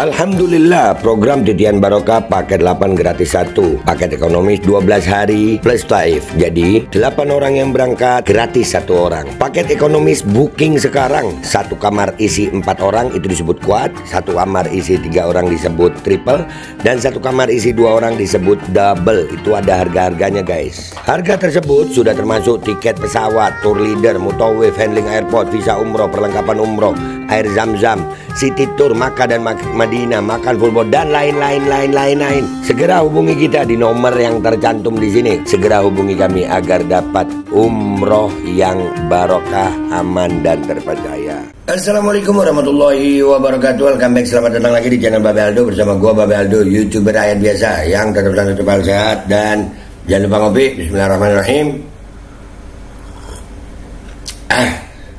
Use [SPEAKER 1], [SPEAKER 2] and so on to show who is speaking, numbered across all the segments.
[SPEAKER 1] Alhamdulillah, program Titian Barokah paket 8 gratis 1, paket ekonomis 12 hari plus taif. Jadi 8 orang yang berangkat gratis 1 orang. Paket ekonomis booking sekarang, 1 kamar isi 4 orang itu disebut quad, 1 kamar isi 3 orang disebut triple, dan 1 kamar isi 2 orang disebut double. Itu ada harga-harganya guys. Harga tersebut sudah termasuk tiket pesawat, tour leader, mutawif, handling airport, visa umroh, perlengkapan umroh, air zam-zam, city tour, Makkah dan Madinah, makan full board, dan lain-lain. Segera hubungi kita di nomor yang tercantum di sini. Segera hubungi kami agar dapat umroh yang barokah, aman dan terpercaya. Assalamualaikum warahmatullahi wabarakatuh. Welcome back, selamat datang lagi di channel Babe Aldo bersama gua Babe Aldo, YouTuber rakyat biasa yang tetap sehat dan jangan lupa ngopi. Bismillahirrahmanirrahim.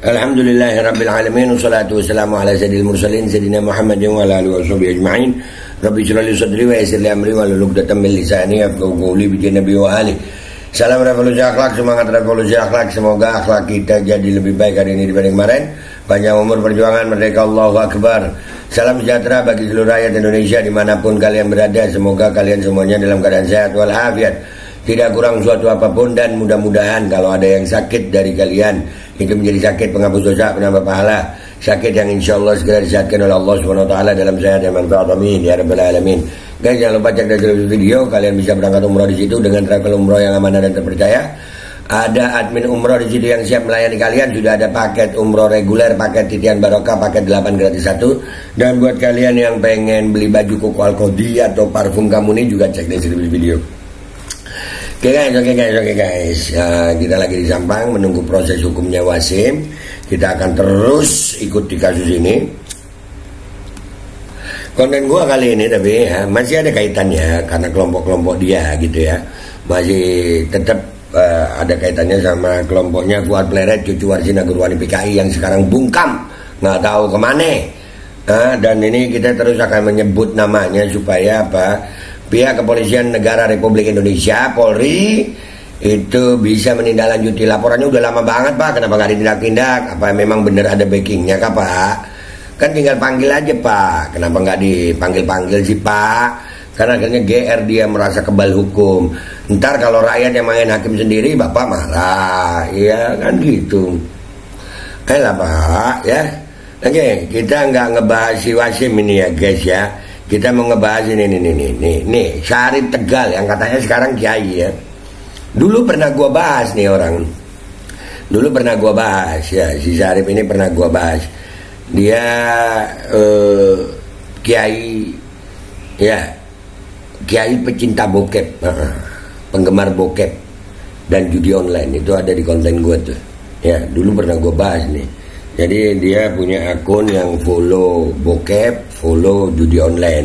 [SPEAKER 1] Alhamdulillahirrabbilalamin. Wassalatu wassalamu ala sayyidil mursalin Sayyidina Muhammadin wa ala alihi wa sahbihi ajma'in. Rabbi shrah li sadri wa yassir li amri wa hlul 'uqdatam min lisani yafqahu qawli bi nabi wa ali. Salam revolusi akhlak, semangat revolusi akhlak. Semoga akhlak kita jadi lebih baik hari ini dibanding kemarin. Panjang umur perjuangan, merdeka, Allahu Akbar. Salam sejahtera bagi seluruh rakyat Indonesia dimanapun kalian berada. Semoga kalian semuanya dalam keadaan sehat walafiat, tidak kurang suatu apapun, dan mudah-mudahan kalau ada yang sakit dari kalian itu menjadi sakit penghapus dosa, penambah pahala, sakit yang insya Allah segera disehatkan oleh Allah SWT dalam sehat dan manfaat, amin ya rabbal alamin. Guys, jangan lupa cek deskripsi video, kalian bisa berangkat umroh di situ dengan travel umroh yang amanah dan terpercaya. Ada admin umroh di situ yang siap melayani kalian. Sudah ada paket umroh reguler, paket Titian Barokah, paket 8 gratis 1. Dan buat kalian yang pengen beli baju koko Alkodi atau parfum kamu nih juga cek deskripsi video. Oke guys, kita lagi di Sampang menunggu proses hukumnya Wasim. Kita akan terus ikuti kasus ini. Konten gua kali ini tapi ya, masih ada kaitannya karena kelompok-kelompok dia gitu ya. Masih tetap ada kaitannya sama kelompoknya Fuad Pleret, cucu Warsina Gurwani PKI yang sekarang bungkam, nggak tahu kemana. Dan ini kita terus akan menyebut namanya supaya apa? Pihak Kepolisian Negara Republik Indonesia, Polri, itu bisa menindaklanjuti. Laporannya udah lama banget Pak, kenapa nggak ditindak-tindak? Apa memang benar ada backingnya kah Pak? Kan tinggal panggil aja Pak, kenapa nggak dipanggil-panggil sih Pak? Karena akhirnya GR dia merasa kebal hukum. Ntar kalau rakyat yang main hakim sendiri, Bapak marah, ya kan gitu. Ayolah Pak, ya. Oke, kita nggak ngebahas si Wasim ini ya guys ya. Kita mau ngebahas ini Syarif Tegal yang katanya sekarang kiai ya. Dulu pernah gua bahas nih orang. Dulu pernah gua bahas ya, si Syarif ini pernah gua bahas. Dia kiai ya, kiai pecinta bokep, penggemar bokep dan judi online. Itu ada di konten gua tuh. Ya, dulu pernah gua bahas nih. Jadi dia punya akun yang follow bokep, follow judi online.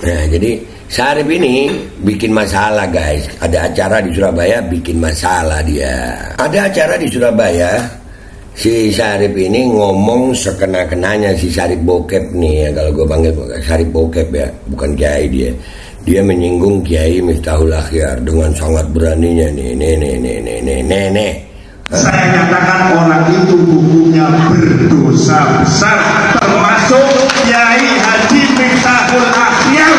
[SPEAKER 1] Nah, jadi Syarif ini bikin masalah guys. Ada acara di Surabaya bikin masalah dia. Ada acara di Surabaya, si Syarif ini ngomong sekena-kenanya, si Syarif bokep nih ya, kalau gue panggil Syarif bokep ya, bukan kiai dia. Dia menyinggung Kiai Miftahul Akhyar dengan sangat beraninya nih.
[SPEAKER 2] Saya nyatakan orang itu hukumnya berdosa besar, termasuk Kiai Haji Miftahul Akhyar,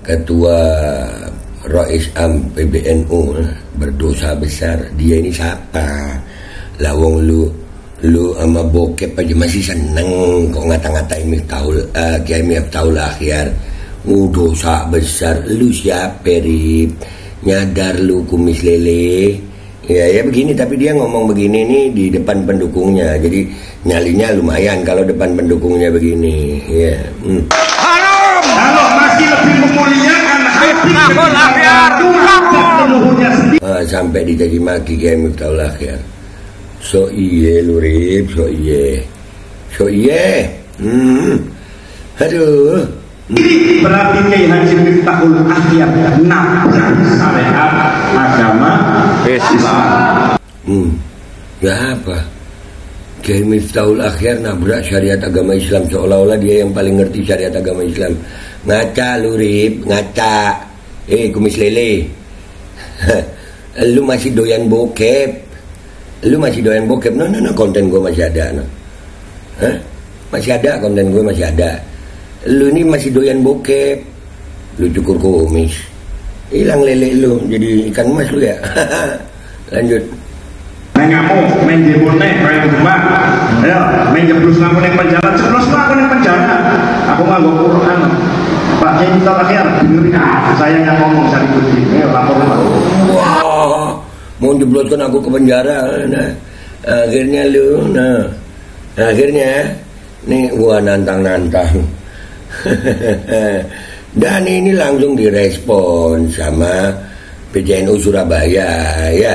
[SPEAKER 2] Ketua Rais Am PBNU, berdosa besar. Dia ini siapa? Lawong lu sama bokep aja masih seneng kok ngata-ngatain Kiai Miftahul Akhyar. Dosa besar. Lu siapa Rip? Nyadar lu kumis lele? Ya begini, tapi dia ngomong begini nih di depan pendukungnya, jadi nyalinya lumayan kalau depan pendukungnya begini ya. Haram. Kalau masih lebih memuliakan Miftahul Akhyar
[SPEAKER 1] sampai dicaci maki Kiai Miftahul Akhyar. So iye lu Rip, so iye. Aduh.
[SPEAKER 2] Ini berarti Kiai Haji Miftahul Akhyar nabrak syariat agama Islam.
[SPEAKER 1] Ya apa? Kiai Miftahul Akhyar nabrak syariat agama Islam, seolah-olah dia yang paling ngerti syariat agama Islam. Ngaca lu Rip, ngaca. Kumis lele. Lu masih doyan bokep. No, konten gua masih ada no.
[SPEAKER 2] masih ada konten gue, masih ada. Lu ini masih doyan bokep, lu cukur kumis, hilang lele lu jadi ikan emas lu ya. Lanjut.
[SPEAKER 3] Main ngamuk, main jebol nih, kayak gemar. Ayo, main jeblus ngaku nih penjara, jeblus ngaku nih penjara. Aku nganggo Quran. Pak Kiai minta akhir, dengerin saya yang ngomong Sari Budi. Ayo lapor.
[SPEAKER 2] Wah, mau jebloskan aku ke penjara. Nah, akhirnya lu, akhirnya nih gua nantang. Dan ini langsung direspon sama PJNU Surabaya ya.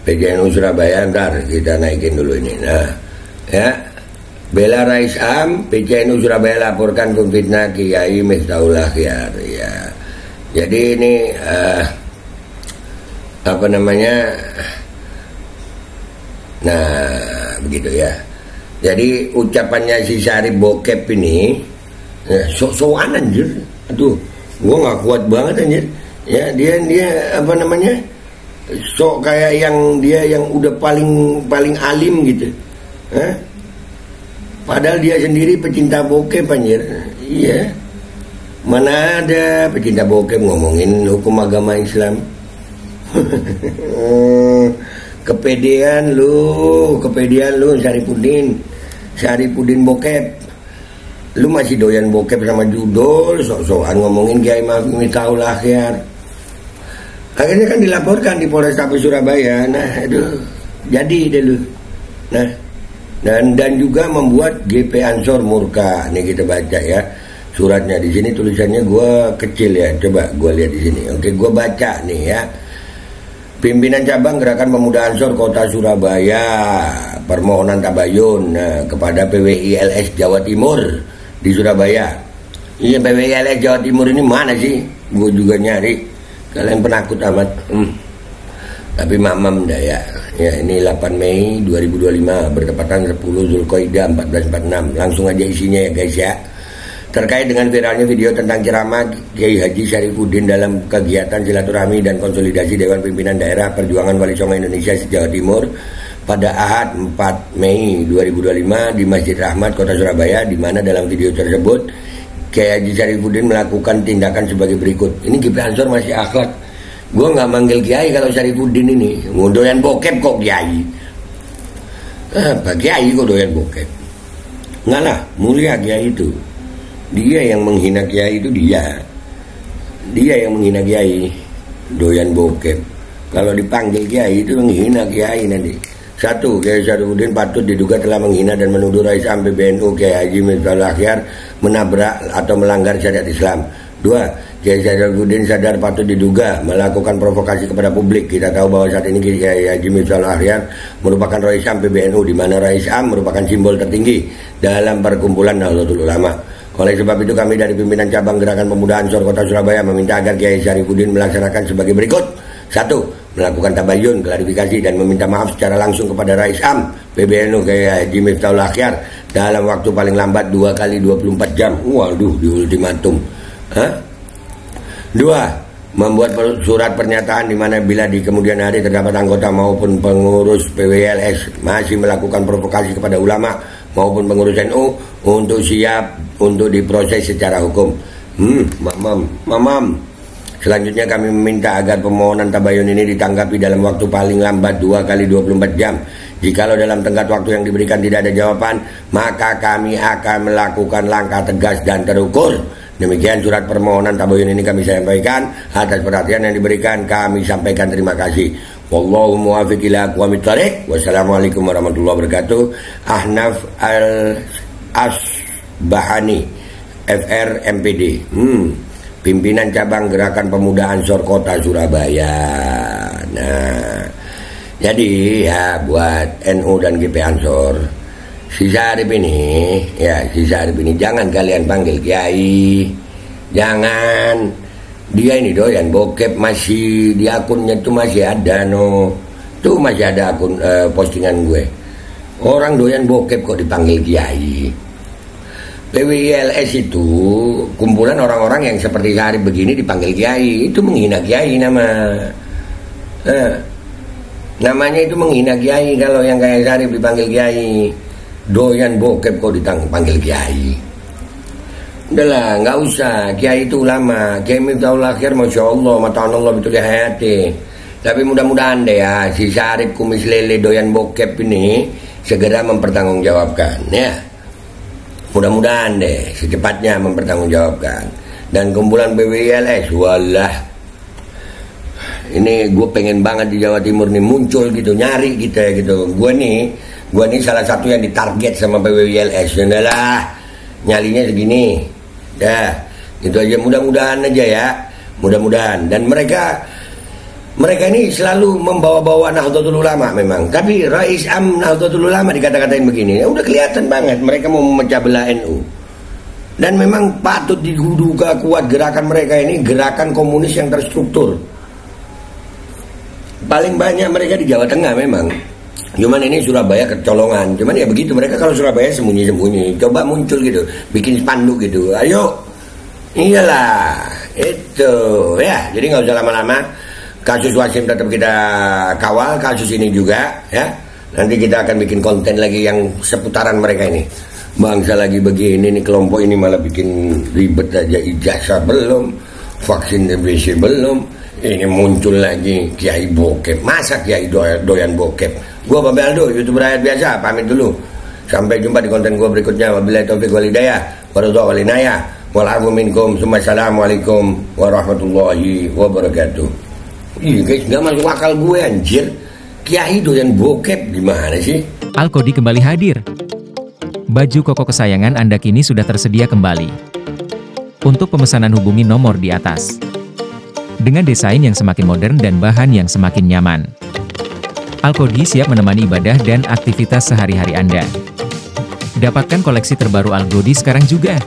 [SPEAKER 2] PJNU Surabaya, ntar kita naikin dulu ini. Nah, ya, bela Rais Am, PJNU Surabaya laporkan fitnah Kiai Miftahul Akhyar. Ya, jadi ini apa namanya? Nah, begitu ya. Jadi ucapannya si Syarif Bokep ini, ya, sok-sokan anjir. Aduh, gua nggak kuat banget anjir. Ya, dia apa namanya? Sok kayak dia yang udah paling alim gitu. Padahal dia sendiri pecinta bokep anjir. Iya. Mana ada pecinta bokep ngomongin hukum agama Islam. Kepedean lu Syarifuddin Bokep. Lu masih doyan bokep sama judul, sok-sokan ngomongin Kiai Miftahul Akhyar. Akhirnya kan dilaporkan di Polrestabes Surabaya. Nah, aduh, jadi deh lu. Nah, dan juga membuat GP Ansor murka. Nih kita baca ya suratnya. Di sini tulisannya gua kecil ya. Coba gua lihat di sini. Oke, gua baca nih ya. Pimpinan cabang Gerakan Pemuda Ansor Kota Surabaya permohonan tabayun kepada PWI-LS Jawa Timur di Surabaya. Iya, PWI-LS Jawa Timur ini mana sih? Gua juga nyari. Kalian penakut amat. Tapi mamam dah ya. Ya, ini 8 Mei 2025 bertepatan 10 Zulqaidah 1446. Langsung aja isinya ya guys ya. Terkait dengan viralnya video tentang ceramah Kiai Haji Syarifuddin dalam kegiatan silaturahmi dan konsolidasi Dewan Pimpinan Daerah Perjuangan Wali Songo Indonesia Jawa Timur pada Ahad 4 Mei 2025 di Masjid Rahmat Kota Surabaya, di mana dalam video tersebut Kiai Haji Syarifuddin melakukan tindakan sebagai berikut. Ini GP Ansor masih akhlak. Gue nggak manggil Kiai kalau Syarifuddin ini. Doyan bokep kok Kiai. Apa Kiai kok doyan bokep? Nggak lah, mulia Kiai itu. Dia yang menghina Kiai itu dia. Dia yang menghina Kiai. Doyan bokep. Kalau dipanggil Kiai itu menghina Kiai nanti. 1. Kiai Syarifuddin patut diduga telah menghina dan menuduh Rais Am PBNU Kiai Haji Miftahul Akhyar menabrak atau melanggar syariat Islam. 2. Kiai Syarifuddin sadar patut diduga melakukan provokasi kepada publik. Kita tahu bahwa saat ini Kiai Haji Miftahul Akhyar merupakan Rais Am PBNU, di mana Rais Am merupakan simbol tertinggi dalam perkumpulan Nahdlatul Ulama. Oleh sebab itu kami dari pimpinan cabang Gerakan Pemuda Ansor Kota Surabaya meminta agar Kiai Syarifuddin melaksanakan sebagai berikut. 1. Melakukan tabayun, klarifikasi dan meminta maaf secara langsung kepada Rais Am PBNU Kiai Haji Miftahul Akhyar dalam waktu paling lambat 2 kali 24 jam. Waduh, di ultimatum. 2. Membuat surat pernyataan di mana bila di kemudian hari terdapat anggota maupun pengurus PWLS masih melakukan provokasi kepada ulama maupun pengurus NU untuk siap untuk diproses secara hukum. Mamam. Selanjutnya kami meminta agar permohonan tabayun ini ditanggapi dalam waktu paling lambat 2 kali 24 jam. Jikalau dalam tenggat waktu yang diberikan tidak ada jawaban, maka kami akan melakukan langkah tegas dan terukur. Demikian surat permohonan tabayun ini kami sampaikan. Atas perhatian yang diberikan kami sampaikan terima kasih. Wallahu muwaffiq ila aqwamit thoriq. Wassalamualaikum warahmatullahi wabarakatuh. Ahnaf Al-Asbahani FR MPD. Pimpinan cabang Gerakan Pemuda Ansor Kota Surabaya. Nah, jadi ya buat NU dan GP Ansor, si Syarif ini jangan kalian panggil Kiai. Jangan. Dia ini doyan bokep, masih di akunnya tuh masih ada Tuh masih ada akun postingan gue. Orang doyan bokep kok dipanggil Kiai. PWI-LS itu kumpulan orang-orang yang seperti Syarif begini dipanggil Kiai. Itu menghina Kiai namanya itu menghina Kiai kalau yang kayak Syarif dipanggil Kiai. doyan bokep kok panggil kiai. Udahlah, nggak usah. Kiai itu ulama. Kiai Miftahul Akhir, masya Allah, mata Allah betul hayati. Tapi mudah-mudahan deh ya, si Syarif kumis lele doyan bokep ini segera mempertanggungjawabkan, ya. Mudah-mudahan deh, secepatnya mempertanggungjawabkan. Dan kumpulan PWILS, walah. Ini gue pengen banget di Jawa Timur nih muncul gitu, nyari kita gitu. Gue nih salah satu yang ditarget sama PWILS. Udahlah, nyalinya segini. Ya, itu aja, mudah-mudahan aja ya, mudah-mudahan. Dan mereka ini selalu membawa-bawa Nahdlatul Ulama memang. Tapi Rais Am Nahdlatul Ulama dikata-katain begini, ya udah kelihatan banget mereka mau memecah belah NU. Dan memang patut diduga kuat gerakan mereka ini gerakan komunis yang terstruktur. Paling banyak mereka di Jawa Tengah memang. Cuman ini Surabaya kecolongan. Cuman ya begitu, mereka kalau Surabaya sembunyi-sembunyi. Coba muncul gitu, bikin spanduk gitu. Ayo, iyalah, itu ya. Jadi nggak usah lama-lama. Kasus Wasim tetap kita kawal, kasus ini juga ya. Nanti kita akan bikin konten lagi yang seputaran mereka ini. Bangsa lagi begini nih, kelompok ini malah bikin ribet aja. Ijazah belum, vaksin TBC belum. Ini muncul lagi kiai bokep. Masa kiai doyan bokep? Gua Babe Aldo, YouTuber rakyat biasa, pamit dulu. Sampai jumpa di konten gua berikutnya. Wabillahi taufiq wal hidayah, waridho wal inayah, wal afu minkum. Assalamualaikum warahmatullahi wabarakatuh. Iya guys, nggak masuk akal gue anjir. Kiai doyan bokep gimana sih?
[SPEAKER 4] Al-Kodi kembali hadir. Baju koko kesayangan Anda kini sudah tersedia kembali. Untuk pemesanan hubungi nomor di atas. Dengan desain yang semakin modern dan bahan yang semakin nyaman. Al-Kodi siap menemani ibadah dan aktivitas sehari-hari Anda. Dapatkan koleksi terbaru Al-Kodi sekarang juga.